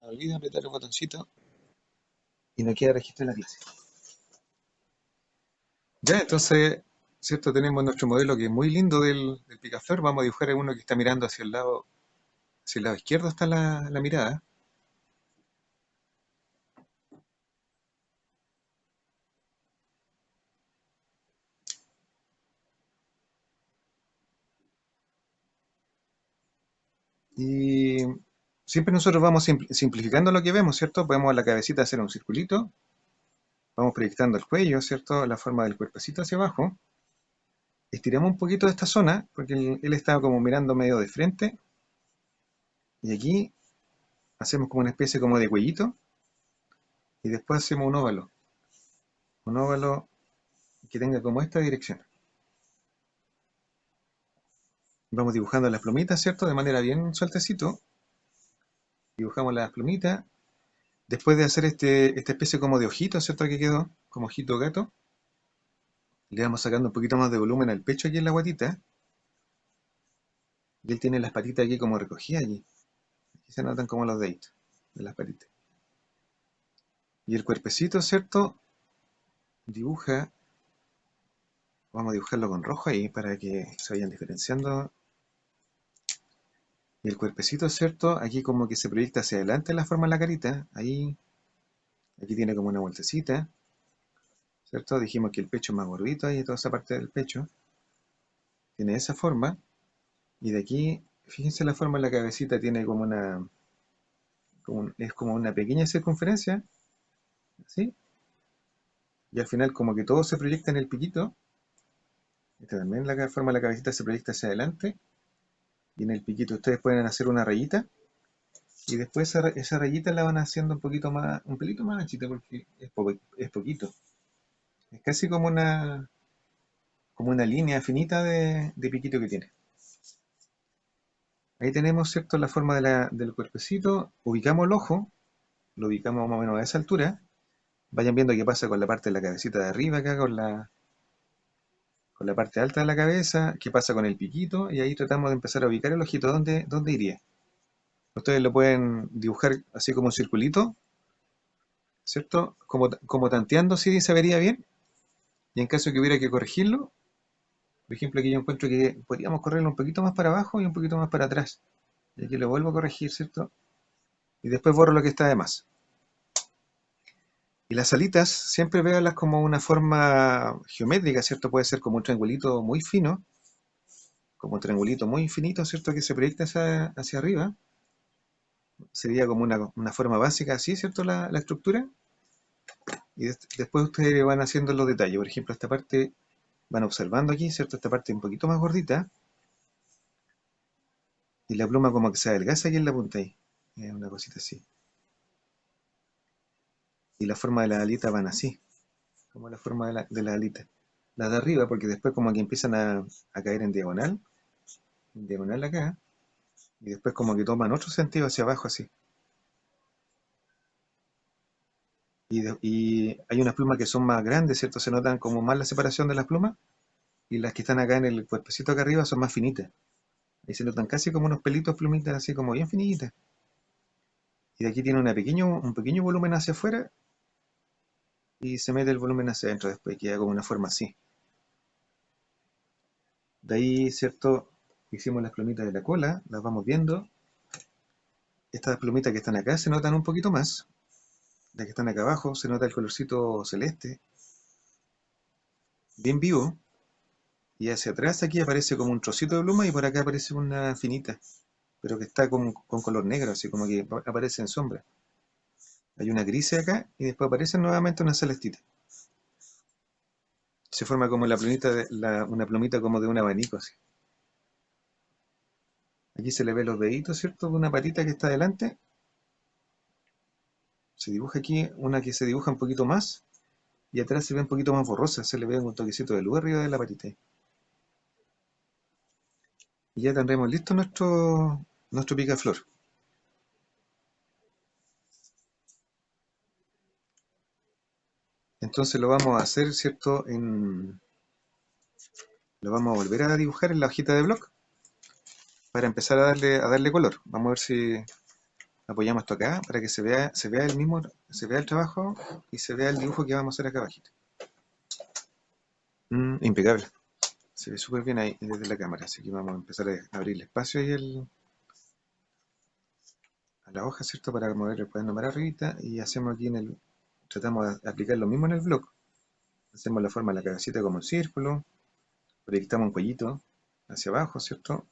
olvida apretar el botoncito y no queda registro en la clase. Ya, entonces, ¿cierto? Tenemos nuestro modelo que es muy lindo del picaflor. Vamos a dibujar a uno que está mirando hacia el lado izquierdo está la mirada. Y siempre nosotros vamos simplificando lo que vemos, ¿cierto? Podemos la cabecita hacer un circulito, vamos proyectando el cuello, ¿cierto? La forma del cuerpecito hacia abajo. Estiramos un poquito de esta zona, porque él estaba como mirando medio de frente. Y aquí hacemos como una especie como de cuellito. Y después hacemos un óvalo. Un óvalo que tenga como esta dirección. Vamos dibujando las plumitas, ¿cierto? De manera bien sueltecito. Dibujamos las plumitas. Después de hacer esta especie como de ojito, ¿cierto? Que quedó, como ojito gato. Le vamos sacando un poquito más de volumen al pecho aquí en la guatita. Y él tiene las patitas aquí como recogidas allí. Aquí se notan como los deditos de las patitas. Y el cuerpecito, ¿cierto? Dibuja. Vamos a dibujarlo con rojo ahí para que se vayan diferenciando. Y el cuerpecito, ¿cierto? Aquí como que se proyecta hacia adelante la forma de la carita. Ahí. Aquí tiene como una vueltecita. ¿Cierto? Dijimos que el pecho es más gordito ahí, toda esa parte del pecho. Tiene esa forma. Y de aquí, fíjense la forma de la cabecita, tiene como es como una pequeña circunferencia, ¿sí? Y al final como que todo se proyecta en el piquito. Esta también la forma de la cabecita se proyecta hacia adelante. Y en el piquito ustedes pueden hacer una rayita. Y después esa rayita la van haciendo un poquito más, un pelito más anchita porque es poquito. Es casi como una línea finita de piquito que tiene. Ahí tenemos, ¿cierto? La forma del cuerpecito. Ubicamos el ojo. Lo ubicamos más o menos a esa altura. Vayan viendo qué pasa con la parte de la cabecita de arriba acá, con la parte alta de la cabeza, qué pasa con el piquito, y ahí tratamos de empezar a ubicar el ojito, dónde iría. Ustedes lo pueden dibujar así como un circulito, ¿cierto? Como tanteando si se vería bien, y en caso que hubiera que corregirlo, por ejemplo aquí yo encuentro que podríamos correrlo un poquito más para abajo y un poquito más para atrás. Y aquí lo vuelvo a corregir, ¿cierto? Y después borro lo que está de más. Y las alitas, siempre véanlas como una forma geométrica, ¿cierto? Puede ser como un triangulito muy fino, como un triangulito muy finito, ¿cierto? Que se proyecta hacia arriba. Sería como una forma básica así, ¿cierto? La estructura. Y después ustedes van haciendo los detalles. Por ejemplo, esta parte, van observando aquí, ¿cierto? Esta parte un poquito más gordita. Y la pluma como que se adelgaza aquí en la punta ahí. Una cosita así. Y la forma de la alita van así. Como la forma de la alita. Las de arriba, porque después como que empiezan a caer en diagonal. En diagonal acá. Y después como que toman otro sentido hacia abajo así. Y hay unas plumas que son más grandes, ¿cierto? Se notan como más la separación de las plumas. Y las que están acá en el cuerpecito acá arriba son más finitas. Ahí se notan casi como unos pelitos, plumitas así como bien finitas. Y de aquí tiene un pequeño volumen hacia afuera y se mete el volumen hacia adentro después, queda como una forma así. De ahí, ¿cierto? Hicimos las plumitas de la cola, las vamos viendo. Estas plumitas que están acá se notan un poquito más. Las que están acá abajo se nota el colorcito celeste, bien vivo. Y hacia atrás aquí aparece como un trocito de pluma y por acá aparece una finita, pero que está con color negro, así como que aparece en sombra. Hay una gris acá y después aparece nuevamente una celestita. Se forma como la plumita una plumita como de un abanico así. Aquí se le ve los deditos, ¿cierto? De una patita que está adelante. Se dibuja aquí una que se dibuja un poquito más y atrás se ve un poquito más borrosa. Se le ve un toquecito de luz arriba de la patita. Y ya tendremos listo nuestro picaflor. Entonces lo vamos a hacer, ¿cierto? Lo vamos a volver a dibujar en la hojita de bloc para empezar a darle color. Vamos a ver Apoyamos esto acá para que se vea se vea el trabajo y se vea el dibujo que vamos a hacer acá abajito. Impecable. Se ve súper bien ahí desde la cámara, así que vamos a empezar a abrir el espacio ahí a la hoja, ¿cierto? Para mover el cuaderno para arribita y hacemos aquí tratamos de aplicar lo mismo en el bloc. Hacemos la forma de la cabecita como un círculo, proyectamos un cuellito hacia abajo, ¿cierto?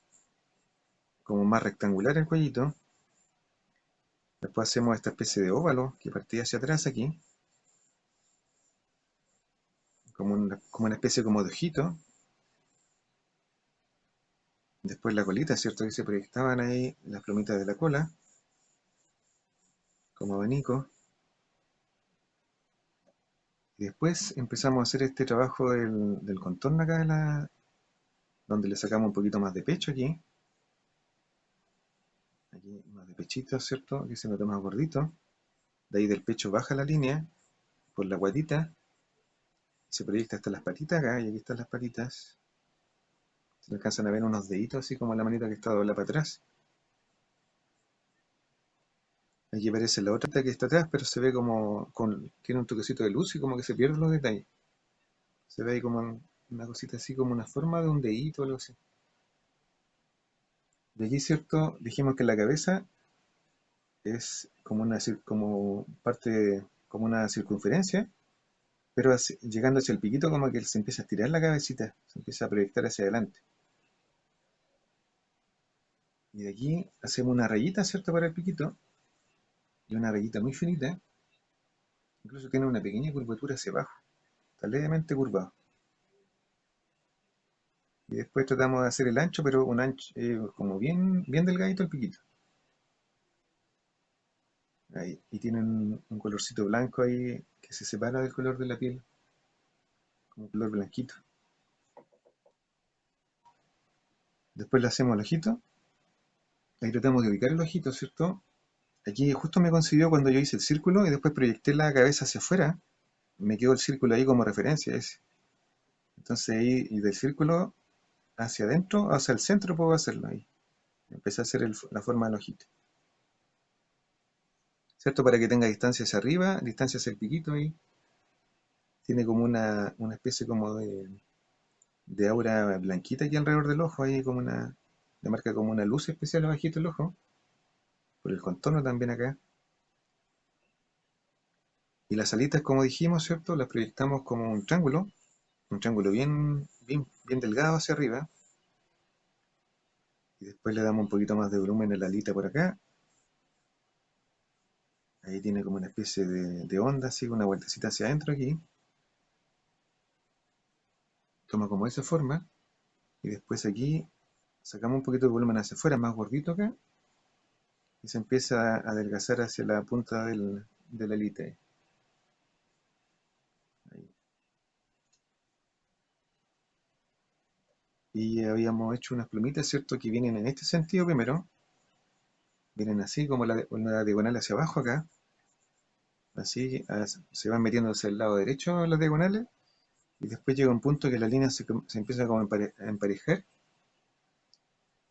Como más rectangular el cuellito. Después hacemos esta especie de óvalo que partía hacia atrás aquí, como una especie como de ojito. Después la colita, ¿cierto? Que se proyectaban ahí las plumitas de la cola, como abanico. Y después empezamos a hacer este trabajo del contorno acá, donde le sacamos un poquito más de pecho aquí. Aquí más de pechito, ¿cierto? Que se nota más gordito. De ahí del pecho baja la línea por la guatita. Se proyecta hasta las patitas acá, y aquí están las patitas. Se alcanzan a ver unos deditos, así como la manita que está doblada para atrás. Aquí aparece la otra que está atrás, pero se ve tiene un toquecito de luz y como que se pierden los detalles. Se ve ahí como una cosita así, como una forma de un dedito o algo así. De aquí, ¿cierto? Dijimos que la cabeza es como parte, como una circunferencia, pero llegando hacia el piquito como que se empieza a estirar la cabecita, se empieza a proyectar hacia adelante. Y de aquí hacemos una rayita, ¿cierto? Para el piquito, y una rayita muy finita, incluso tiene una pequeña curvatura hacia abajo, está levemente curvado. Y después tratamos de hacer el ancho, pero un ancho como bien, bien delgadito el piquito. Ahí. Y tiene un colorcito blanco ahí que se separa del color de la piel, como color blanquito. Después le hacemos el ojito. Ahí tratamos de ubicar el ojito, ¿cierto? Aquí justo me coincidió cuando yo hice el círculo y después proyecté la cabeza hacia afuera. Me quedó el círculo ahí como referencia ese. Entonces ahí, y del círculo hacia adentro, hacia el centro puedo hacerlo ahí. Empecé a hacer la forma del ojito. ¿Cierto? Para que tenga distancia hacia arriba, distancia hacia el piquito ahí. Tiene como una especie como de aura blanquita aquí alrededor del ojo, ahí como le marca como una luz especial abajito el ojo. Por el contorno también acá. Y las alitas, como dijimos, ¿cierto? Las proyectamos como un triángulo bien, bien, bien delgado hacia arriba. Y después le damos un poquito más de volumen a la alita por acá. Ahí tiene como una especie de onda, así, una vueltecita hacia adentro aquí. Toma como esa forma. Y después aquí sacamos un poquito de volumen hacia afuera, más gordito acá. Y se empieza a adelgazar hacia la punta de la alita. Ahí. Y habíamos hecho unas plumitas, ¿cierto? Que vienen en este sentido primero. Vienen así como una diagonal hacia abajo acá. Así se van metiendo hacia el lado derecho las diagonales. Y después llega un punto que la línea se empieza como a emparejar.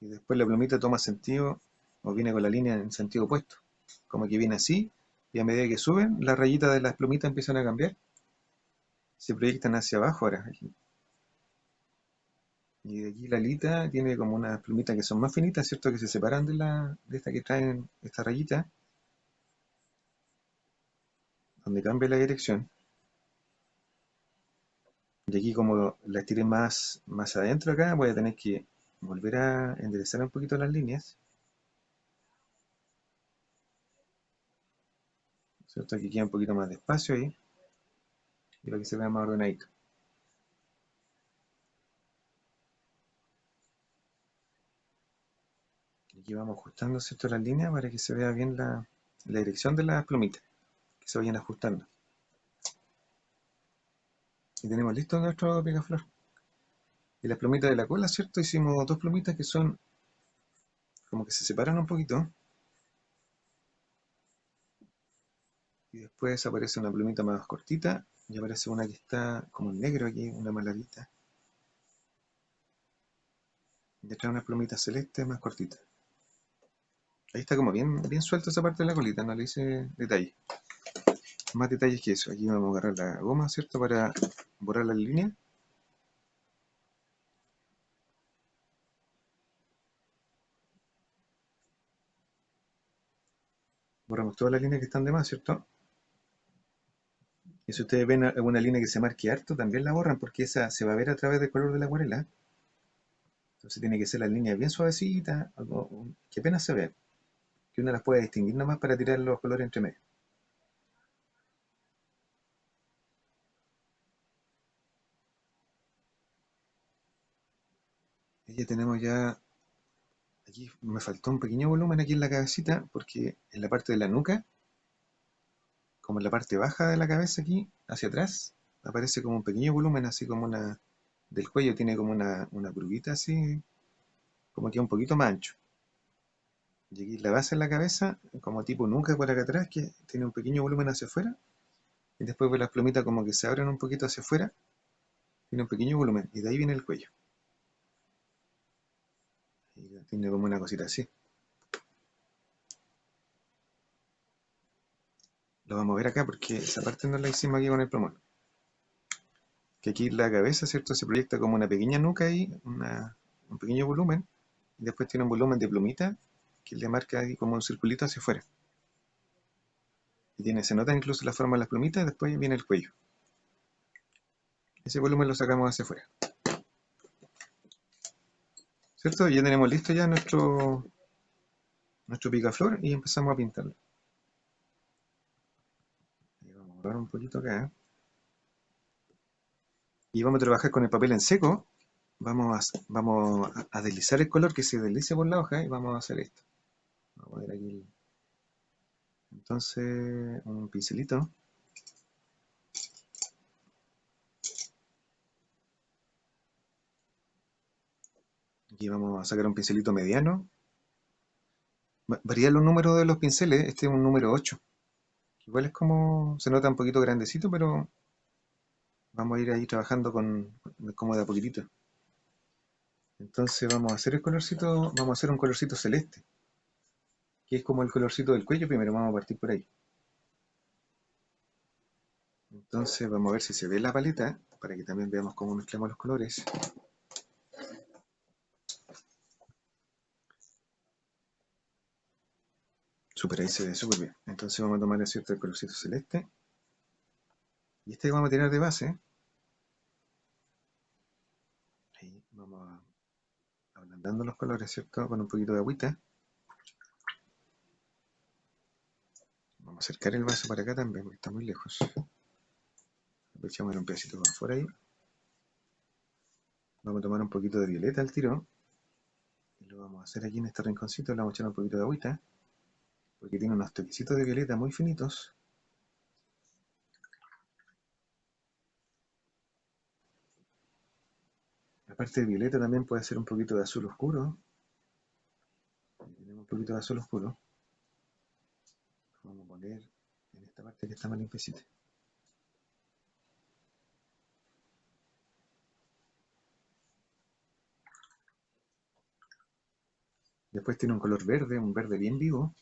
Y después la plumita toma sentido o viene con la línea en sentido opuesto. Como que viene así. Y a medida que suben, las rayitas de las plumitas empiezan a cambiar. Se proyectan hacia abajo ahora. Aquí. Y de aquí la alita tiene como unas plumitas que son más finitas, ¿cierto? Que se separan de esta que traen esta rayita, donde cambia la dirección. Y aquí como la estiré más adentro acá, voy a tener que volver a enderezar un poquito las líneas, ¿cierto? Aquí queda un poquito más de espacio ahí, y para que se vea más ordenadito. Y aquí vamos ajustando, ¿cierto? Las líneas para que se vea bien la dirección de las plumitas, que se vayan ajustando. Y tenemos listo nuestro picaflor. Y las plumitas de la cola, ¿cierto? Hicimos dos plumitas que son como que se separan un poquito. Y después aparece una plumita más cortita. Y aparece una que está como en negro aquí, una malavita. Y detrás una plumita celeste más cortita. Ahí está como bien, bien suelta esa parte de la colita, no le hice detalle. Más detalles que eso. Aquí vamos a agarrar la goma, ¿cierto? Para borrar las líneas. Borramos todas las líneas que están de más, ¿cierto? Y si ustedes ven alguna línea que se marque harto, también la borran porque esa se va a ver a través del color de la acuarela. Entonces tiene que ser las líneas bien suavecitas, algo que apenas se ve, que uno las puede distinguir nomás para tirar los colores entre medio. Y ya tenemos ya, aquí me faltó un pequeño volumen aquí en la cabecita, porque en la parte de la nuca, como en la parte baja de la cabeza aquí, hacia atrás, aparece como un pequeño volumen, así como una, del cuello tiene como una curvita así, como que un poquito más ancho. Y aquí la base de la cabeza, como tipo nuca por acá atrás, que tiene un pequeño volumen hacia afuera, y después ve las plumitas como que se abren un poquito hacia afuera, tiene un pequeño volumen, y de ahí viene el cuello. Y tiene como una cosita así. Lo vamos a ver acá porque esa parte no la hicimos aquí con el plumón. Que aquí la cabeza, ¿cierto? Se proyecta como una pequeña nuca ahí, un pequeño volumen, y después tiene un volumen de plumita que le marca ahí como un circulito hacia afuera. Y tiene, se nota incluso la forma de las plumitas y después viene el cuello. Ese volumen lo sacamos hacia afuera. ¿Cierto? Ya tenemos listo ya nuestro picaflor y empezamos a pintarlo. Ahí vamos a borrar un poquito acá. Y vamos a trabajar con el papel en seco. Vamos a deslizar el color que se deslice por la hoja y vamos a hacer esto. Vamos a poner aquí entonces un pincelito. Aquí vamos a sacar un pincelito mediano. Varían los números de los pinceles. Este es un número 8. Igual es como, se nota un poquito grandecito, pero vamos a ir ahí trabajando como de a poquitito. Entonces vamos a hacer el colorcito, vamos a hacer un colorcito celeste, que es como el colorcito del cuello. Primero vamos a partir por ahí. Entonces vamos a ver si se ve la paleta, para que también veamos cómo mezclamos los colores. Super, ahí se ve súper bien. Entonces vamos a tomar el colorcito celeste. Y este que vamos a tener de base. Ahí vamos ablandando los colores, ¿cierto? Con un poquito de agüita. Vamos a acercar el vaso para acá también, porque está muy lejos. Aprovechamos un pedacito más por ahí. Vamos a tomar un poquito de violeta al tiro. Y lo vamos a hacer aquí en este rinconcito. Le vamos a echar un poquito de agüita, porque tiene unos toquecitos de violeta muy finitos. Aparte de violeta también puede ser un poquito de azul oscuro. Tenemos un poquito de azul oscuro. Vamos a poner en esta parte que está más limpiecita. Después tiene un color verde, un verde bien vivo.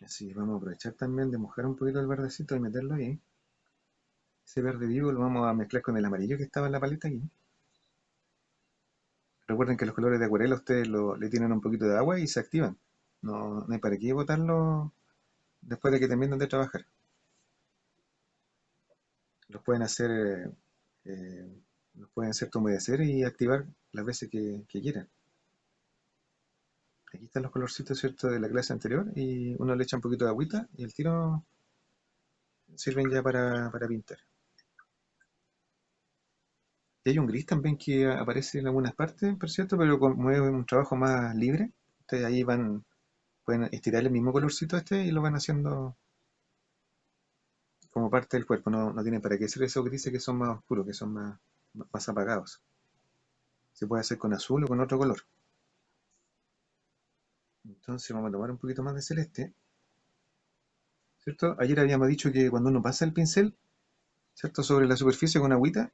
Así vamos a aprovechar también de mojar un poquito el verdecito y meterlo ahí. Ese verde vivo lo vamos a mezclar con el amarillo que estaba en la paleta aquí. Recuerden que los colores de acuarela ustedes le tienen un poquito de agua y se activan. No, no hay para qué botarlo después de que terminen de trabajar. Los pueden hacer, eh, los pueden hacer humedecer y activar las veces que quieran. Aquí están los colorcitos, ¿cierto?, de la clase anterior y uno le echa un poquito de agüita y el tiro sirven ya para pintar. Y hay un gris también que aparece en algunas partes, por cierto, pero como es un trabajo más libre, ustedes ahí pueden estirar el mismo colorcito este y lo van haciendo como parte del cuerpo. No tienen para qué ser esos grises que son más oscuros, que son más apagados. Se puede hacer con azul o con otro color. Entonces vamos a tomar un poquito más de celeste, ¿cierto? Ayer habíamos dicho que cuando uno pasa el pincel, ¿cierto?, sobre la superficie con agüita,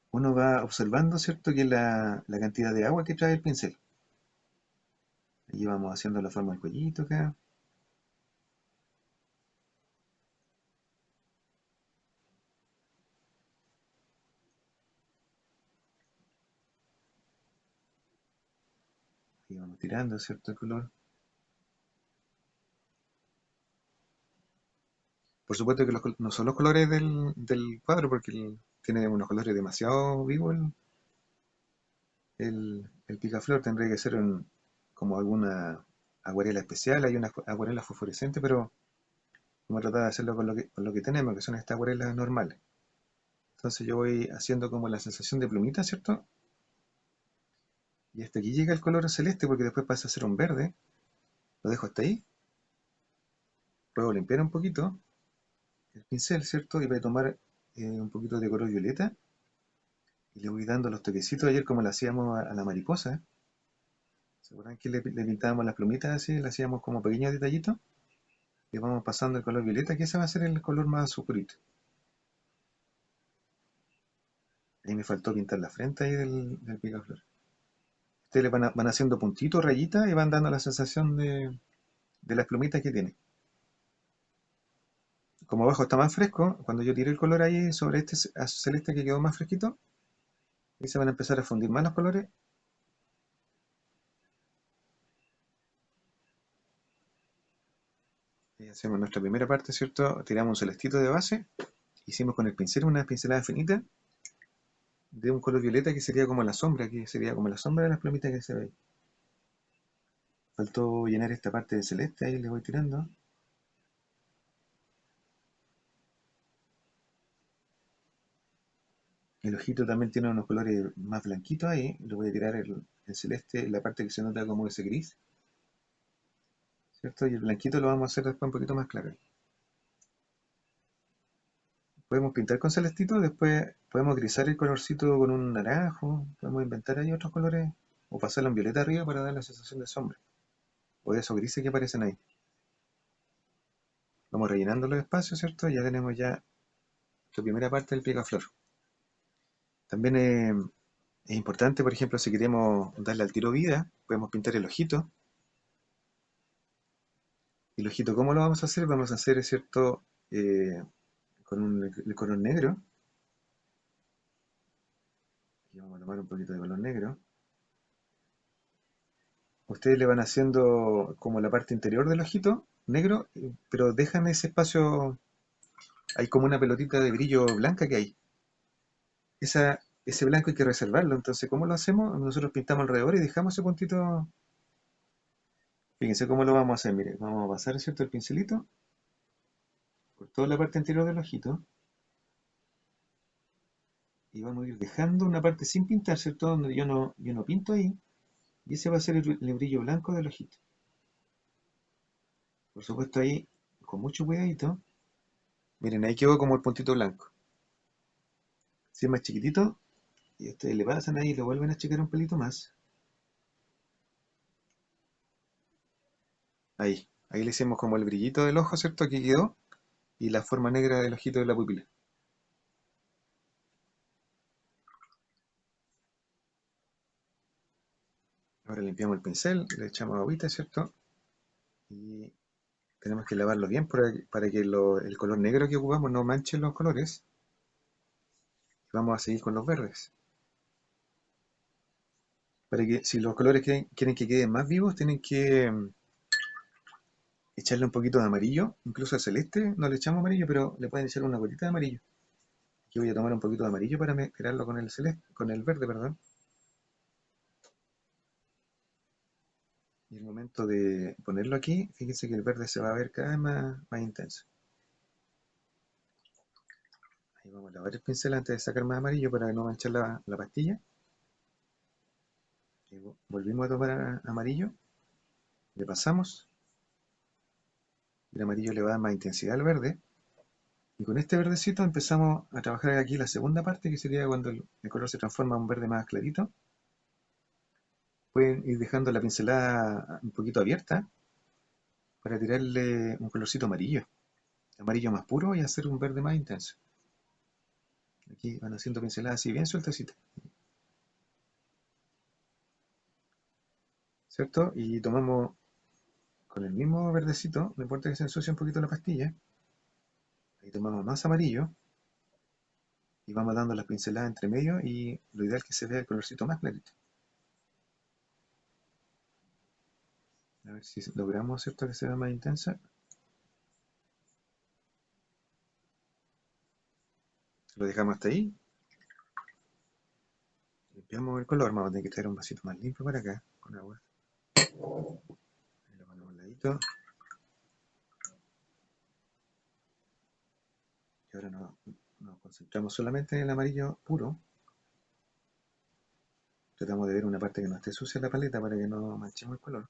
uno va observando, ¿cierto?, que la cantidad de agua que trae el pincel. Allí vamos haciendo la forma del cuellito acá. Y vamos tirando, ¿cierto? El color. Por supuesto que no son los colores del cuadro, porque tiene unos colores demasiado vivos el picaflor. Tendría que ser como alguna acuarela especial. Hay una acuarela fosforescente, pero vamos a tratar de hacerlo con lo que tenemos, que son estas acuarelas normales. Entonces yo voy haciendo como la sensación de plumita, ¿cierto? Y hasta aquí llega el color celeste, porque después pasa a ser un verde. Lo dejo hasta ahí. Puedo limpiar un poquito el pincel, ¿cierto? Y voy a tomar un poquito de color violeta y le voy dando los toquecitos ayer como le hacíamos a la mariposa. ¿Se acuerdan que le pintábamos las plumitas así? Le hacíamos como pequeños detallitos. Le vamos pasando el color violeta, que ese va a ser el color más oscurito. Ahí me faltó pintar la frente ahí del picaflor. Ustedes le van haciendo puntitos, rayitas y van dando la sensación de las plumitas que tiene. Como abajo está más fresco, cuando yo tire el color ahí sobre este azul celeste que quedó más fresquito, ahí se van a empezar a fundir más los colores. Y hacemos nuestra primera parte, ¿cierto? Tiramos un celestito de base. Hicimos con el pincel una pincelada finita de un color violeta que sería como la sombra, que sería como la sombra de las plumitas que se ve ahí. Faltó llenar esta parte de celeste, ahí le voy tirando. El ojito también tiene unos colores más blanquitos ahí. Le voy a tirar el celeste, la parte que se nota como ese gris, ¿cierto? Y el blanquito lo vamos a hacer después un poquito más claro. Podemos pintar con celestito, después podemos grisar el colorcito con un naranjo, podemos inventar ahí otros colores, o pasarlo en violeta arriba para dar la sensación de sombra, o de esos grises que aparecen ahí. Vamos rellenando los espacios, ¿cierto? Ya tenemos ya la primera parte del picaflor. También es importante, por ejemplo, si queremos darle al tiro vida, podemos pintar el ojito. ¿Y el ojito cómo lo vamos a hacer? Vamos a hacer, es cierto, con el color negro. Y vamos a tomar un poquito de color negro. Ustedes le van haciendo como la parte interior del ojito negro, pero dejan ese espacio, hay como una pelotita de brillo blanca que hay. Ese blanco hay que reservarlo, entonces ¿cómo lo hacemos? Nosotros pintamos alrededor y dejamos ese puntito. Fíjense cómo lo vamos a hacer, mire, vamos a pasar, ¿cierto? El pincelito por toda la parte interior del ojito y vamos a ir dejando una parte sin pintar, ¿cierto? Donde yo no pinto ahí y ese va a ser el brillo blanco del ojito. Por supuesto ahí, con mucho cuidadito, miren, ahí quedó como el puntito blanco. Si es más chiquitito, y ustedes le pasan ahí y lo vuelven a checar un pelito más. Ahí le hicimos como el brillito del ojo, ¿cierto? Aquí quedó, y la forma negra del ojito de la pupila. Ahora limpiamos el pincel, le echamos agüita, ¿cierto? Y tenemos que lavarlo bien para que el color negro que ocupamos no manche los colores. Vamos a seguir con los verdes. Para que si los colores quieren que queden más vivos, tienen que echarle un poquito de amarillo, incluso al celeste no le echamos amarillo, pero le pueden echar una gotita de amarillo. Aquí voy a tomar un poquito de amarillo para mezclarlo con el celeste, con el verde, perdón. Y el momento de ponerlo aquí, fíjense que el verde se va a ver cada vez más intenso. Ahí vamos a lavar el pincel antes de sacar más amarillo para no manchar la pastilla. Y volvimos a tomar amarillo, le pasamos, el amarillo le va a dar más intensidad al verde. Y con este verdecito empezamos a trabajar aquí la segunda parte, que sería cuando el color se transforma en un verde más clarito. Pueden ir dejando la pincelada un poquito abierta para tirarle un colorcito amarillo, amarillo más puro y hacer un verde más intenso. Aquí van haciendo pinceladas así bien sueltecitas. ¿cierto? Y tomamos con el mismo verdecito, no importa que se ensucie un poquito la pastilla, ahí tomamos más amarillo y vamos dando las pinceladas entre medio y lo ideal es que se vea el colorcito más clarito. A ver si logramos, ¿cierto? Que se vea más intensa. Lo dejamos hasta ahí. Limpiamos el color, vamos a tener que traer un vasito más limpio para acá, con agua. Ahí lo ponemos al ladito. Y ahora nos concentramos solamente en el amarillo puro. Tratamos de ver una parte que no esté sucia la paleta para que no manchemos el color.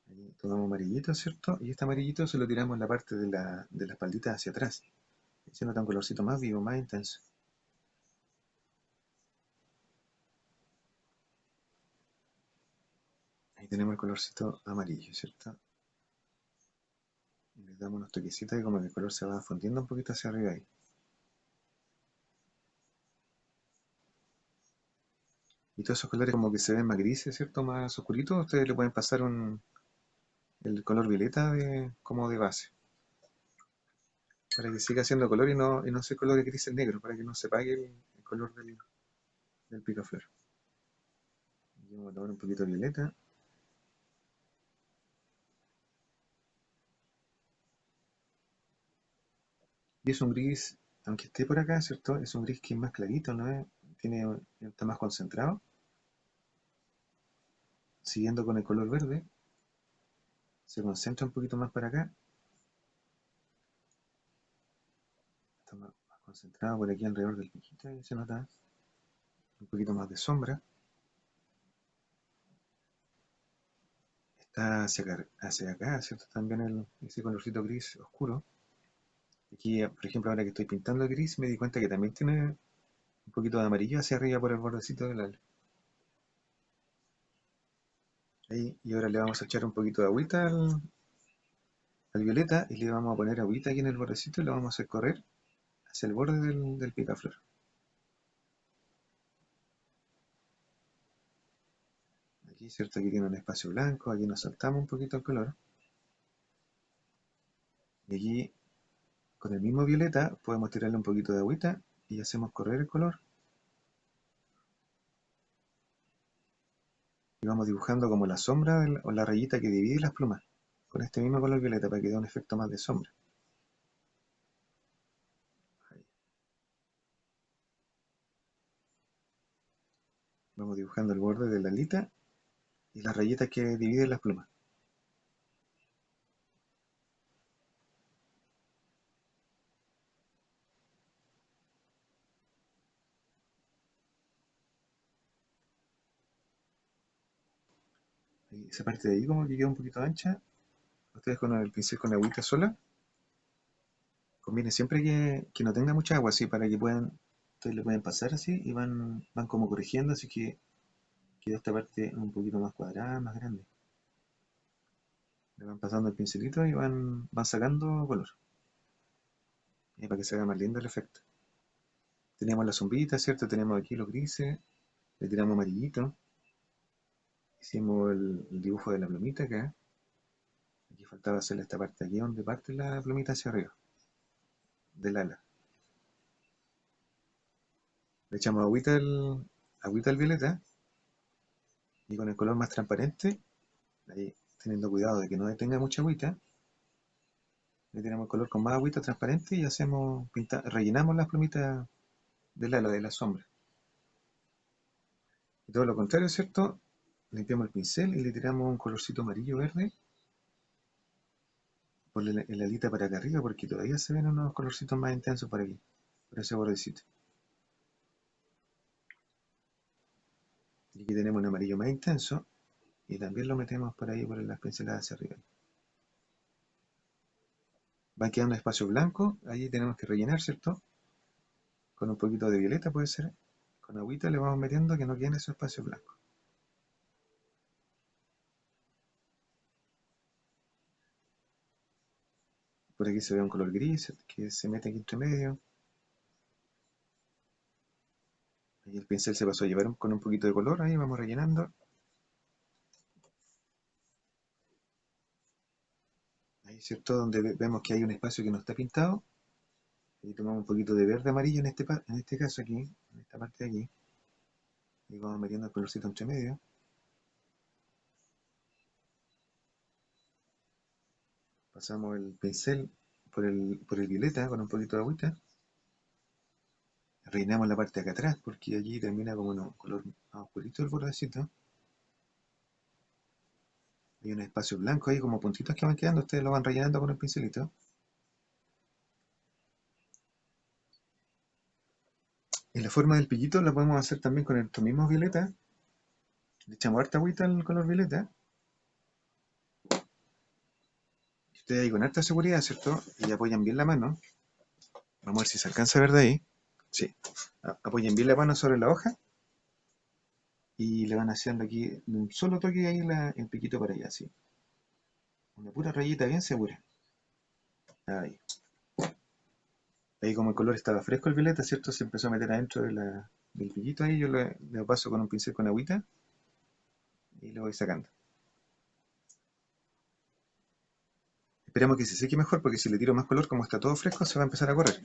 Ahí tomamos amarillito, ¿cierto? Y este amarillito se lo tiramos en la parte de la espaldita hacia atrás. Ahí se nota un colorcito más vivo, más intenso. Ahí tenemos el colorcito amarillo, ¿cierto? Y le damos unos toquecitos y como que el color se va fundiendo un poquito hacia arriba ahí. Y todos esos colores como que se ven más grises, ¿cierto? Más oscuritos. Ustedes le pueden pasar el color violeta como de base. Para que siga haciendo color y no se colore gris en negro. Para que no se apague el color del picaflor. Y vamos a tomar un poquito de violeta. Y es un gris, aunque esté por acá, ¿cierto? Es un gris que es más clarito, ¿no? Está más concentrado. Siguiendo con el color verde, se concentra un poquito más para acá. Está más concentrado por aquí alrededor del piquito y se nota un poquito más de sombra. Está hacia acá, ¿cierto? También ese colorcito gris oscuro. Aquí, por ejemplo, ahora que estoy pintando el gris, me di cuenta que también tiene un poquito de amarillo hacia arriba por el bordecito del ala. Ahí, y ahora le vamos a echar un poquito de agüita al violeta y le vamos a poner agüita aquí en el bordecito y lo vamos a hacer correr hacia el borde del picaflor. Aquí, ¿cierto? Aquí tiene un espacio blanco, aquí nos saltamos un poquito el color. Y aquí, con el mismo violeta, podemos tirarle un poquito de agüita y hacemos correr el color. Y vamos dibujando como la sombra o la rayita que divide las plumas. Con este mismo color violeta para que dé un efecto más de sombra. Ahí. Vamos dibujando el borde de la alita y las rayitas que dividen las plumas. Ahí, esa parte de ahí como que queda un poquito ancha. Ustedes con el pincel con agüita sola, conviene siempre que no tenga mucha agua, así para que ustedes le pueden pasar así y van como corrigiendo, así que queda esta parte un poquito más cuadrada, más grande. Le van pasando el pincelito y van sacando color. Y para que se vea más lindo el efecto. Teníamos la sombrita, ¿cierto? Tenemos aquí los grises, le tiramos amarillito. Hicimos el dibujo de la plumita acá. Aquí faltaba hacer esta parte aquí donde parte la plumita hacia arriba, del ala. Le echamos agüita al violeta y con el color más transparente, ahí teniendo cuidado de que no tenga mucha agüita, le tiramos el color con más agüita transparente y rellenamos las plumitas del ala, de la sombra. Y todo lo contrario, ¿cierto? Limpiamos el pincel y le tiramos un colorcito amarillo verde por el alita para acá arriba porque todavía se ven unos colorcitos más intensos por aquí, por ese bordecito. Y aquí tenemos un amarillo más intenso y también lo metemos por ahí por las pinceladas hacia arriba. Van quedando espacios blancos, ahí tenemos que rellenar, ¿cierto? Con un poquito de violeta puede ser. Con agüita le vamos metiendo que no queden esos espacios blancos. Por aquí se ve un color gris que se mete aquí entre medio. Ahí el pincel se pasó a llevar con un poquito de color, ahí vamos rellenando. ¿cierto? Donde vemos que hay un espacio que no está pintado. Y tomamos un poquito de verde amarillo en este caso aquí, en esta parte de aquí. Y vamos metiendo el colorcito entre medio. Pasamos el pincel por el violeta con un poquito de agüita. Rellenamos la parte de acá atrás porque allí termina como un color más oscurito el bordecito. Hay un espacio blanco ahí como puntitos que van quedando. Ustedes lo van rellenando con el pincelito. Y la forma del pillito la podemos hacer también con estos mismos violetas. Le echamos harta agüita al color violeta. Y ustedes ahí con harta seguridad, ¿cierto? Y apoyan bien la mano. Vamos a ver si se alcanza a ver de ahí. Sí. Apoyen bien la mano sobre la hoja. Y le van haciendo aquí de un solo toque ahí el piquito para allá, así. Una pura rayita bien segura. Ahí. Ahí como el color estaba fresco el violeta, ¿cierto? Se empezó a meter adentro del piquito ahí. Yo le paso con un pincel con agüita y lo voy sacando. Esperamos que se seque mejor porque si le tiro más color, como está todo fresco, se va a empezar a correr.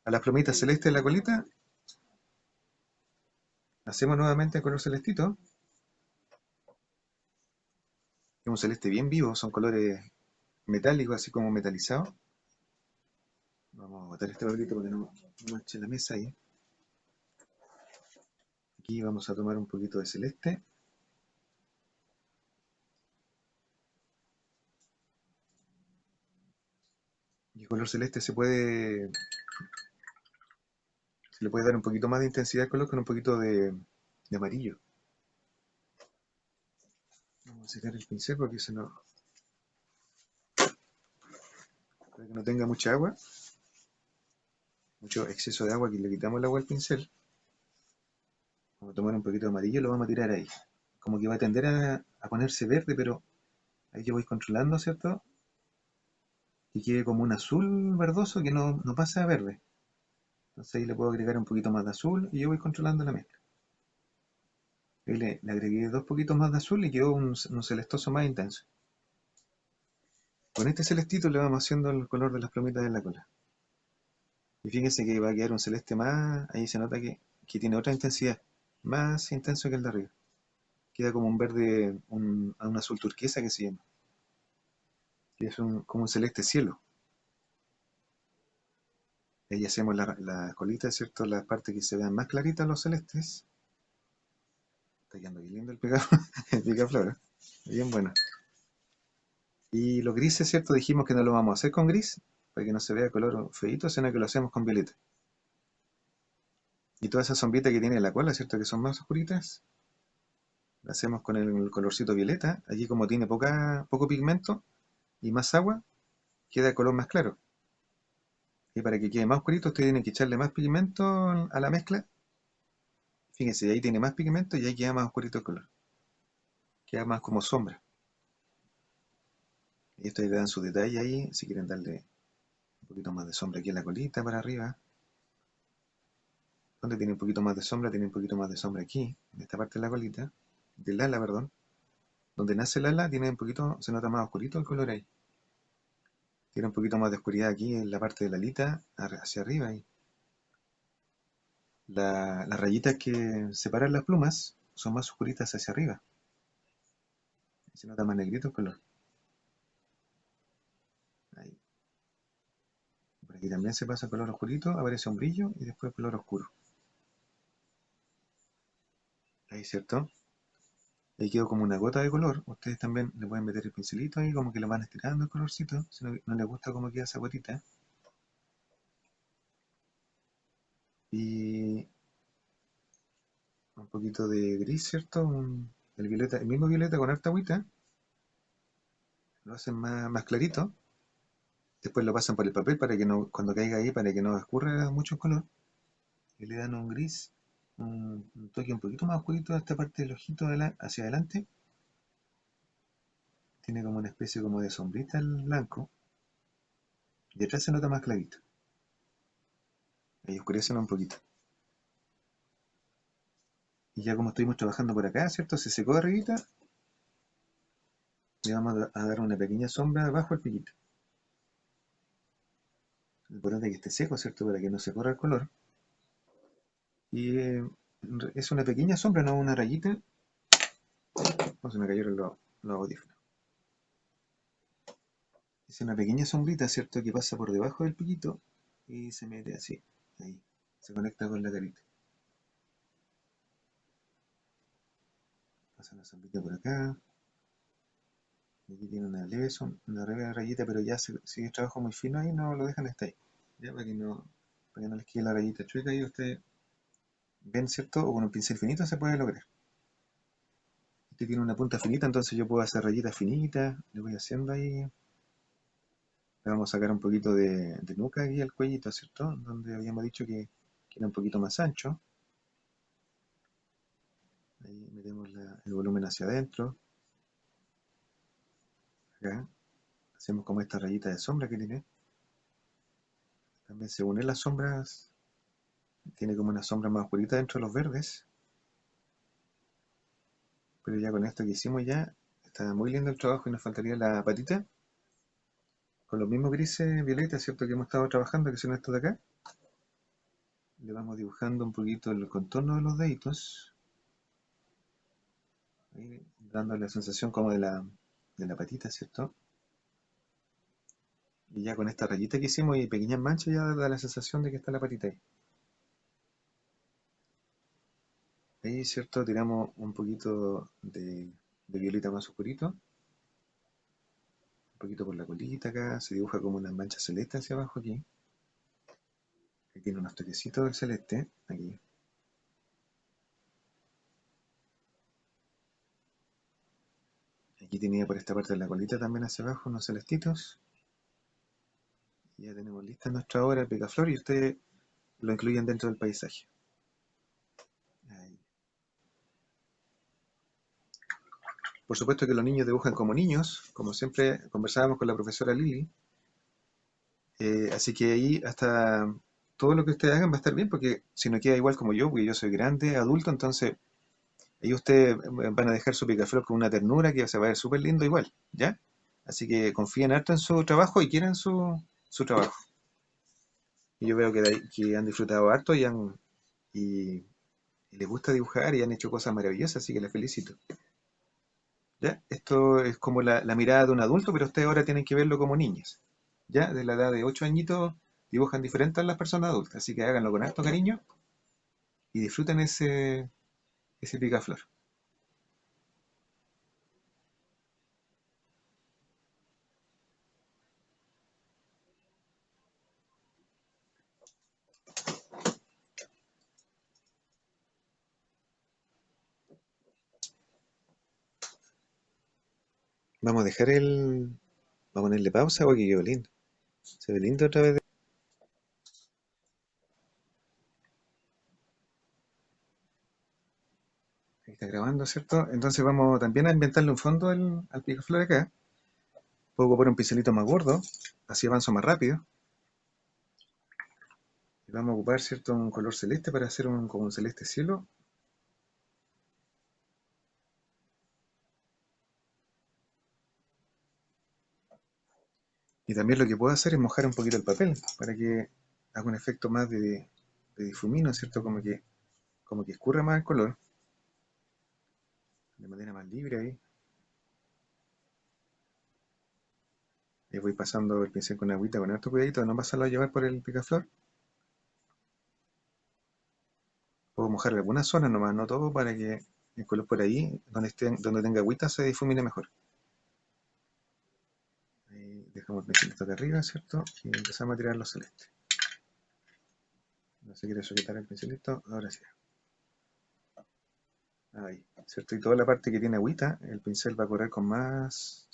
A las plumitas celestes de la colita, hacemos nuevamente el color celestito. Es un celeste bien vivo, son colores metálicos, así como metalizados. Vamos a botar este papelito para que no manche la mesa ahí. Aquí vamos a tomar un poquito de celeste. Y el color celeste se le puede dar un poquito más de intensidad al color con un poquito de amarillo. Vamos a secar el pincel porque para que no tenga mucha agua, mucho exceso de agua, que le quitamos el agua al pincel. Vamos a tomar un poquito de amarillo y lo vamos a tirar ahí. Como que va a tender a ponerse verde, pero ahí yo voy controlando, ¿cierto? Y quede como un azul verdoso que no pasa a verde. Entonces ahí le puedo agregar un poquito más de azul y yo voy controlando la mezcla. Ahí le agregué dos poquitos más de azul y quedó un celestoso más intenso. Con este celestito le vamos haciendo el color de las plumitas de la cola. Y fíjense que va a quedar un celeste más, ahí se nota que tiene otra intensidad, más intenso que el de arriba. Queda como un verde, un azul turquesa que se llama, que es como un celeste cielo. Ahí hacemos la colita, ¿cierto? La parte que se vean más claritas los celestes. Está quedando bien lindo el pegado, el picaflor, ¿eh? Bien bueno. Y los grises, ¿cierto? Dijimos que no lo vamos a hacer con gris, para que no se vea color feito, sino que lo hacemos con violeta. Y toda esa sombrita que tiene la cola, ¿cierto? Que son más oscuritas, la hacemos con el colorcito violeta. Aquí como tiene poco pigmento y más agua, queda el color más claro. Y para que quede más oscurito, ustedes tienen que echarle más pigmento a la mezcla. Fíjense, ahí tiene más pigmento y ahí queda más oscurito el color. Queda más como sombra. Y esto le dan su detalle ahí, si quieren darle un poquito más de sombra aquí en la colita para arriba. Donde tiene un poquito más de sombra, tiene un poquito más de sombra aquí, en esta parte de la colita, del ala, perdón. Donde nace el ala, tiene un poquito, se nota más oscurito el color ahí. Tiene un poquito más de oscuridad aquí en la parte de la alita, hacia arriba ahí. Las rayitas que separan las plumas son más oscuritas hacia arriba. Se nota más negrito el color. Ahí. Por aquí también se pasa color oscurito, aparece un brillo y después color oscuro. Ahí, ¿cierto? Ahí quedó como una gota de color. Ustedes también le pueden meter el pincelito ahí, como que le van estirando el colorcito, si no les gusta cómo queda esa gotita. Y un poquito de gris, ¿cierto? El mismo violeta con harta agüita, lo hacen más clarito. Después lo pasan por el papel para que no, cuando caiga ahí, para que no escurra mucho el color. Y le dan un gris, un toque un poquito más oscurito a esta parte del ojito hacia adelante. Tiene como una especie como de sombrita el blanco. Y detrás se nota más clarito. Ahí oscurecen un poquito. Y ya como estuvimos trabajando por acá, ¿cierto? Se secó arribita. le vamos a dar una pequeña sombra bajo el piquito. Lo importante es que esté seco, ¿cierto? Para que no se corra el color. Y es una pequeña sombra, no una rayita. Oh, se me cayeron los audífonos. Es una pequeña sombrita, ¿cierto? Que pasa por debajo del piquito y se mete así. Ahí. Se conecta con la carita. Pasa la sombrita por acá. Y aquí tiene una leve rayita, pero ya si es trabajo muy fino ahí, no lo dejan hasta ahí. Ya para que no les quede la rayita chueca y ustedes ven, ¿cierto? O con un pincel finito se puede lograr. Este tiene una punta finita, entonces yo puedo hacer rayitas finitas. Le voy haciendo ahí. Le vamos a sacar un poquito de nuca aquí al cuellito, ¿cierto? Donde habíamos dicho que era un poquito más ancho. Ahí metemos el volumen hacia adentro. Acá. Hacemos como esta rayita de sombra que tiene. También según él las sombras, tiene como una sombra más oscurita dentro de los verdes. Pero ya con esto que hicimos ya, está muy lindo el trabajo y nos faltaría la patita. Con los mismos grises violetas, ¿cierto? Que hemos estado trabajando, que son estos de acá. Le vamos dibujando un poquito el contorno de los deditos. Ahí, dando la sensación como de la patita, ¿cierto? Y ya con esta rayita que hicimos y pequeñas manchas ya da la sensación de que está la patita ahí. Ahí, ¿cierto? Tiramos un poquito de violeta más oscurito. Un poquito por la colita acá. Se dibuja como unas manchas celestes hacia abajo aquí. Aquí tiene unos toquecitos del celeste. Aquí. Aquí tenía por esta parte de la colita también hacia abajo unos celestitos. Y ya tenemos lista nuestra obra, el picaflor, y ustedes lo incluyen dentro del paisaje. Ahí. Por supuesto que los niños dibujan como niños, como siempre conversábamos con la profesora Lili. Así que ahí hasta todo lo que ustedes hagan va a estar bien, porque si no queda igual como yo, porque yo soy grande, adulto, entonces ahí ustedes van a dejar su picaflor con una ternura que se va a ver súper lindo igual, ¿ya? Así que confíen harto en su trabajo y quieran su trabajo. Y yo veo que han disfrutado harto y les gusta dibujar y han hecho cosas maravillosas, así que les felicito. ¿Ya? Esto es como la mirada de un adulto, pero ustedes ahora tienen que verlo como niñas. ¿Ya? De la edad de 8 añitos dibujan diferentes a las personas adultas, así que háganlo con harto cariño y disfruten ese picaflor. Vamos a dejar vamos a ponerle pausa porque quedó lindo. Se ve lindo otra vez. Ahí está grabando, ¿cierto? Entonces vamos también a inventarle un fondo al picaflor acá. Puedo ocupar un pincelito más gordo, así avanzo más rápido. Y vamos a ocupar, ¿cierto? Un color celeste para hacer como un celeste cielo. Y también lo que puedo hacer es mojar un poquito el papel para que haga un efecto más de difumino, ¿cierto? Como que escurra más el color de manera más libre ahí. Y voy pasando el pincel con agüita con harto cuidadito, no pasarlo a llevar por el picaflor. Puedo mojar algunas zonas nomás, no todo, para que el color por ahí, donde tenga agüita, se difumine mejor. Ahí dejamos el pincelito de arriba, ¿cierto? Y empezamos a tirar los celestes. No se quiere sujetar el pincelito, ahora sí. Ahí, ¿cierto? Y toda la parte que tiene agüita, el pincel va a correr con más,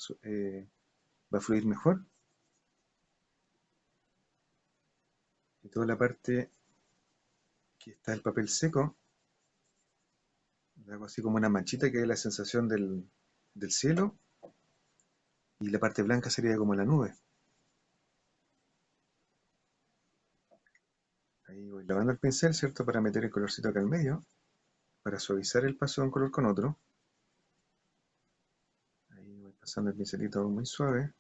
va a fluir mejor. Y toda la parte que está el papel seco, hago así como una manchita que es la sensación del cielo, y la parte blanca sería como la nube. Ahí voy lavando el pincel, ¿cierto? Para meter el colorcito acá al medio, para suavizar el paso de un color con otro. Ahí voy pasando el pincelito muy suave.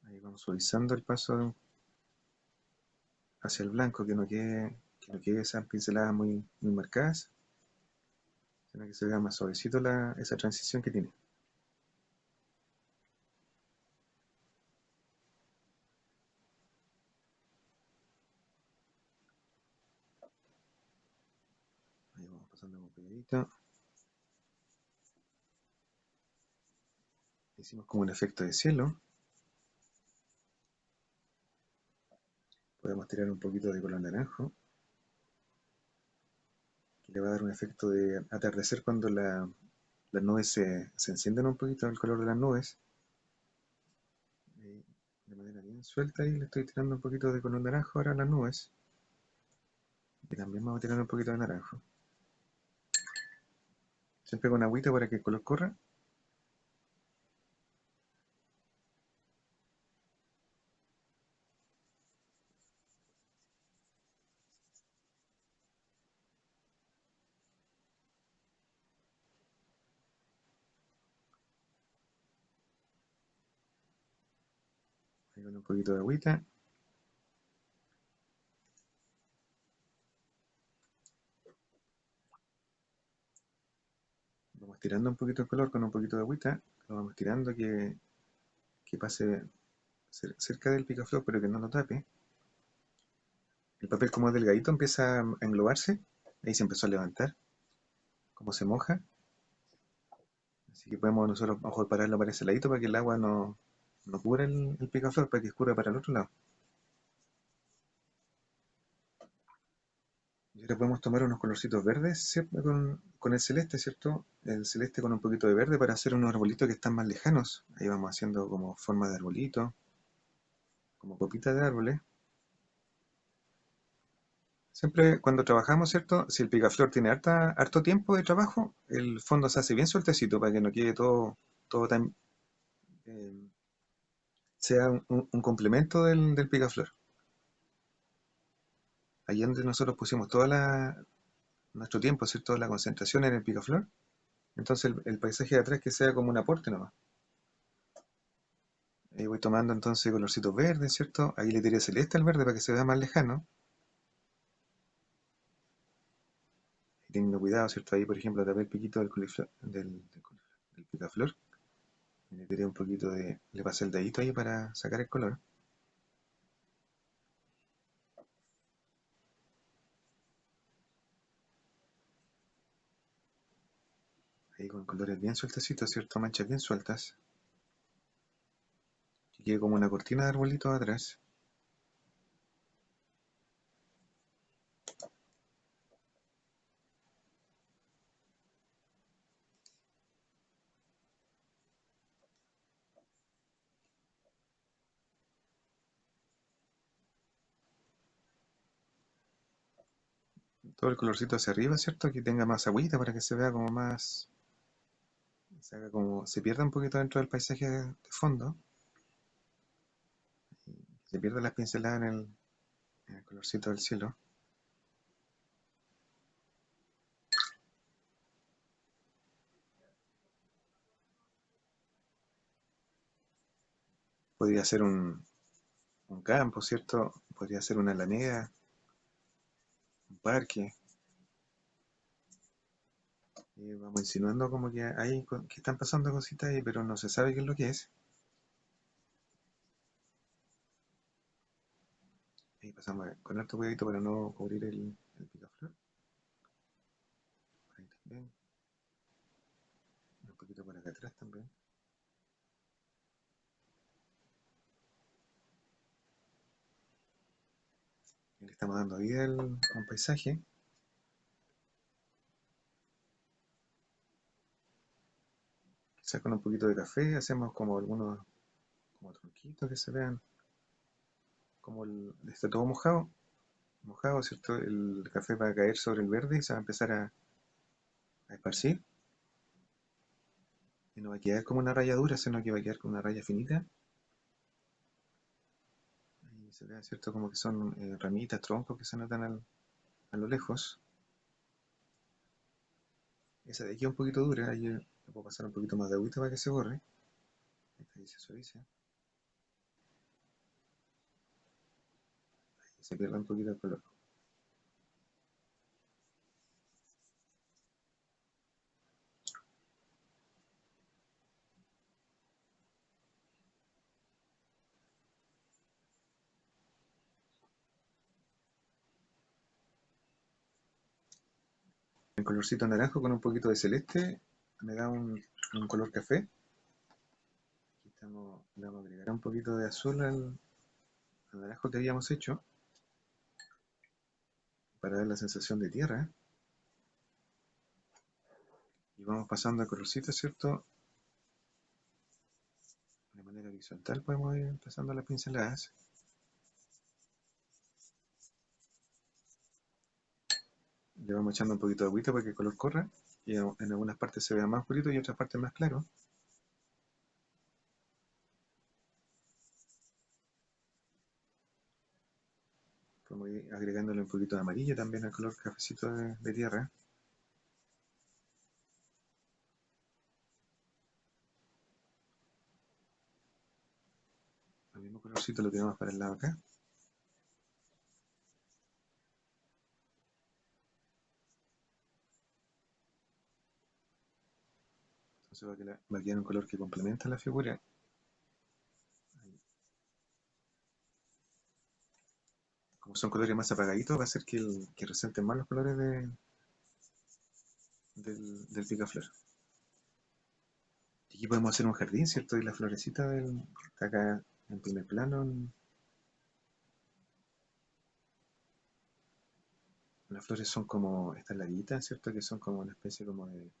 Ahí vamos suavizando el paso hacia el blanco, que no quede esas pinceladas muy marcadas, sino que se vea más suavecito esa transición que tiene. Ahí vamos pasando con cuidadito. Hicimos como un efecto de cielo. Podemos tirar un poquito de color naranjo, que le va a dar un efecto de atardecer cuando las nubes se encienden un poquito el color de las nubes. Y de manera bien suelta y le estoy tirando un poquito de color naranjo ahora a las nubes. Y también vamos a tirar un poquito de naranjo. Siempre con agüita para que el color corra. Ahí con un poquito de agüita. Vamos tirando un poquito el color con un poquito de agüita. Lo vamos tirando que pase cerca del picaflor, pero que no lo tape. El papel, como es delgadito, empieza a englobarse. Ahí se empezó a levantar. Como se moja. Así que podemos nosotros a lo mejor pararlo para ese ladito para que el agua no cubra el picaflor, para que escurra para el otro lado. Y ahora podemos tomar unos colorcitos verdes, ¿cierto? Con el celeste, ¿cierto? El celeste con un poquito de verde para hacer unos arbolitos que están más lejanos. Ahí vamos haciendo como forma de arbolito, como copitas de árboles. Siempre cuando trabajamos, ¿cierto? Si el picaflor tiene harto tiempo de trabajo, el fondo se hace bien sueltecito para que no quede todo tan... eh, sea un complemento del picaflor. Allí donde nosotros pusimos nuestro tiempo, ¿cierto? La concentración en el picaflor. Entonces el paisaje de atrás que sea como un aporte nomás. Ahí voy tomando entonces colorcitos verdes, ¿cierto? Ahí le tiré celeste al verde para que se vea más lejano. Y teniendo cuidado, ¿cierto? Ahí, por ejemplo, tapé el piquito del picaflor. Y le tiré un poquito le pasé el dedito ahí para sacar el color. Ahí con colores bien sueltecitos, ¿cierto? Manchas bien sueltas. Que quede como una cortina de arbolitos atrás. Todo el colorcito hacia arriba, ¿cierto? Que tenga más agüita para que se vea como más... Se haga como... Se pierda un poquito dentro del paisaje de fondo. Se pierda las pinceladas en el colorcito del cielo. Podría ser un campo, ¿cierto? Podría ser una alameda, un parque. Y vamos insinuando como que que están pasando cositas ahí, pero no se sabe qué es lo que es. Ahí pasamos con alto cuidadito para no cubrir el picaflor. Ahí también. Un poquito por acá atrás también. Y le estamos dando vida a un paisaje. Quizás con un poquito de café hacemos como algunos como tronquitos que se vean. Como está todo mojado, ¿cierto? El café va a caer sobre el verde y se va a empezar a esparcir. Y no va a quedar como una rayadura, sino que va a quedar como una raya finita. Y se ve, ¿cierto? Como que son ramitas, troncos que se notan a lo lejos. Esa de aquí es un poquito dura, ahí le puedo pasar un poquito más de agüita para que se borre. Esta ahí se suaviza, y se pierde un poquito el color. El colorcito naranjo con un poquito de celeste me da un color café. Aquí estamos, le vamos a agregar un poquito de azul al naranjo que habíamos hecho para dar la sensación de tierra. Y vamos pasando el colorcito, ¿cierto? De manera horizontal podemos ir pasando las pinceladas. Le vamos echando un poquito de agüita para que el color corra y en algunas partes se vea más oscurito y en otras partes más claro. Podemos ir agregándole un poquito de amarillo también al color cafecito de tierra. El mismo colorcito lo tenemos para el lado acá. Entonces va a quedar un color que complementa la figura. Como son colores más apagaditos, va a hacer que resalten más los colores del picaflor. Y aquí podemos hacer un jardín, ¿cierto? Y la florecita está acá en primer plano. Las flores son como estas larguitas, ¿cierto? Que son como una especie como de...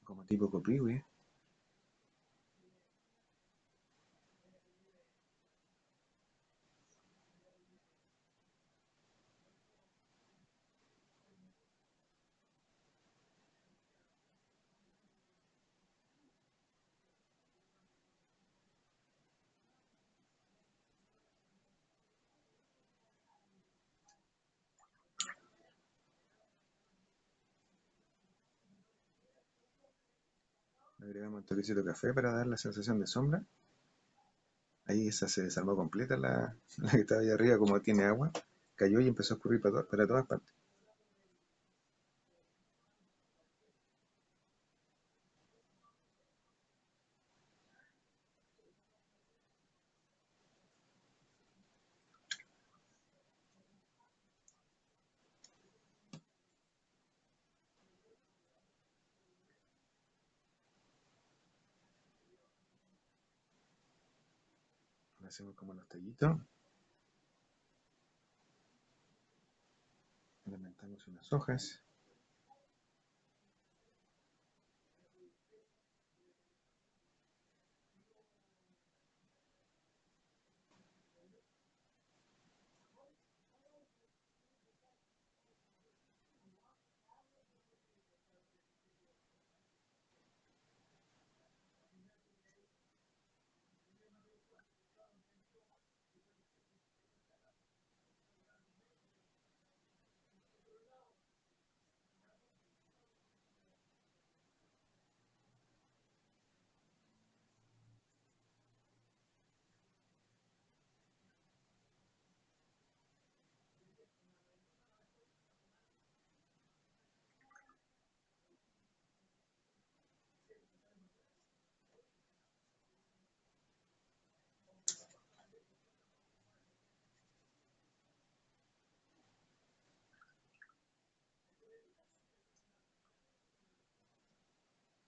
como tipo copiwi. Agregamos un toquecito de café para dar la sensación de sombra. Ahí esa se desarmó completa, la que estaba ahí arriba, como tiene agua. Cayó y empezó a escurrir para todas partes. Hacemos como los tallitos. Levantamos unas hojas.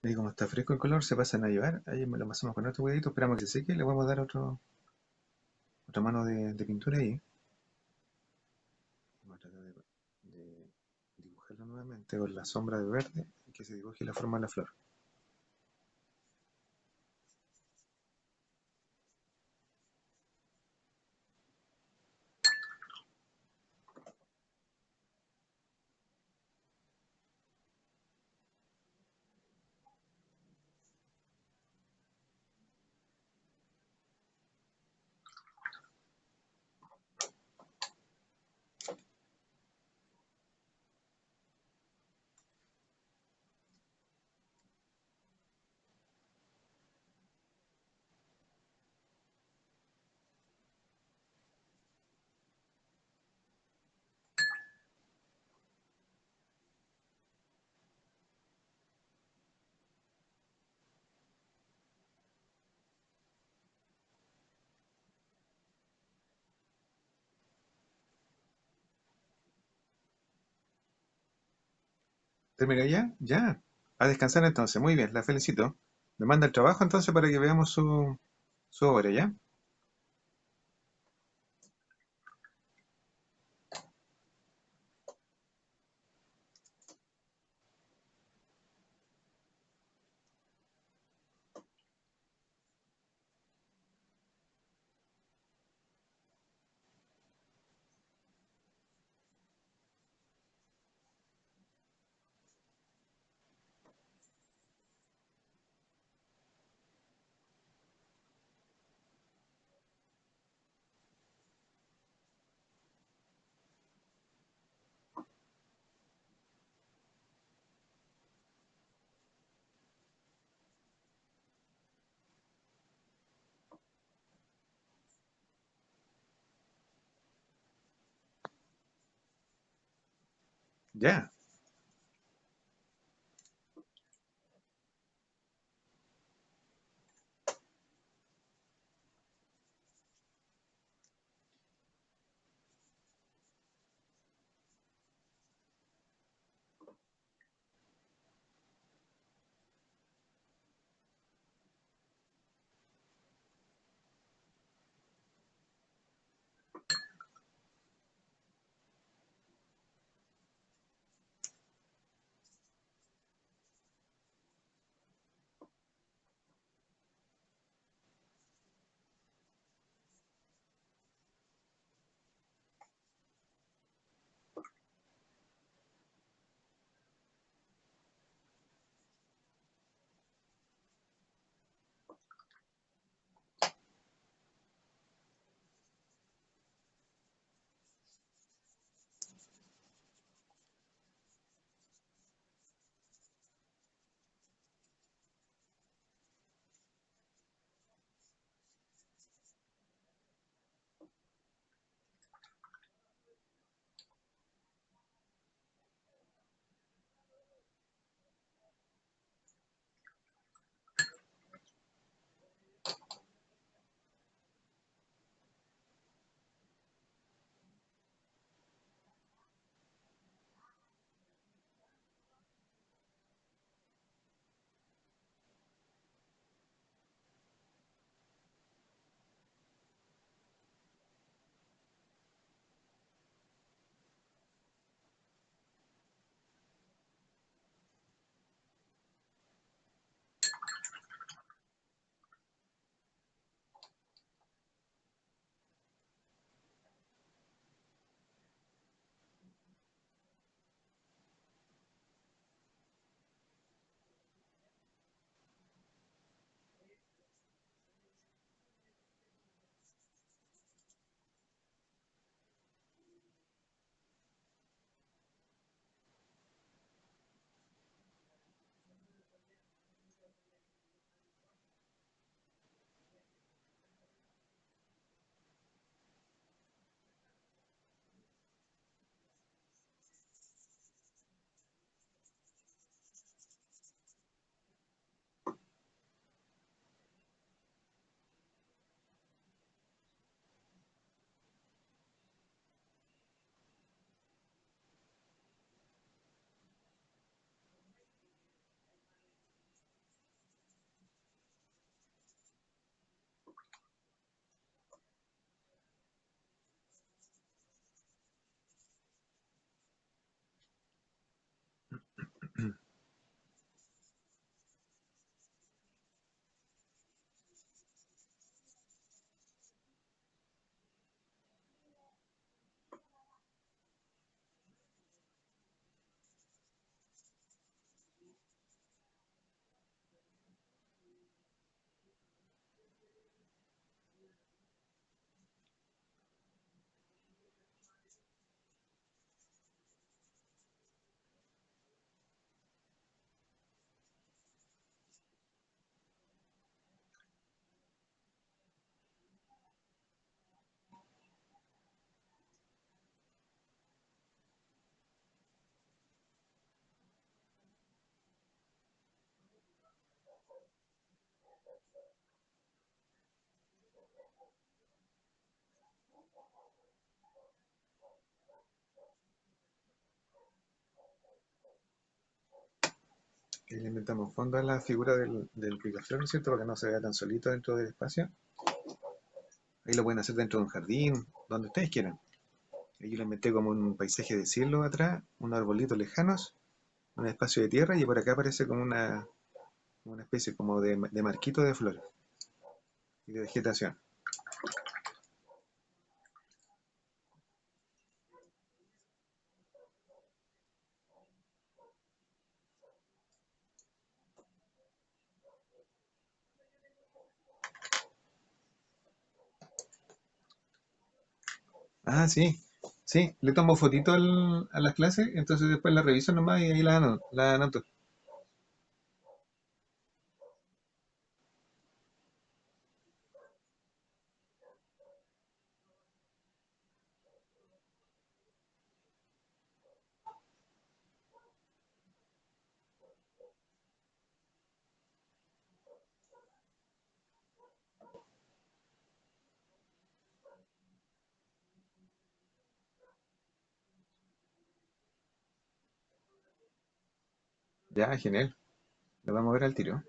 Y como está fresco el color, se pasan a llevar. Ahí me lo pasamos con otro huevito, esperamos que se seque y le vamos a dar otra mano de pintura ahí. Vamos a tratar de dibujarlo nuevamente con la sombra de verde y que se dibuje la forma de la flor. ¿Terminó ya? Ya. A descansar entonces. Muy bien, la felicito. Me manda el trabajo entonces para que veamos su obra, ¿ya? Ya, Y le inventamos fondo a la figura del picaflor, ¿no es cierto? Para que no se vea tan solito dentro del espacio. Ahí lo pueden hacer dentro de un jardín, donde ustedes quieran. Ahí yo le inventé como un paisaje de cielo atrás, unos arbolitos lejanos, un espacio de tierra y por acá aparece como una especie como de marquito de flores y de vegetación. Ah, sí, sí, le tomo fotito a las clases, entonces después la reviso nomás y ahí la anoto. Ya, genial, lo vamos a ver al tiro.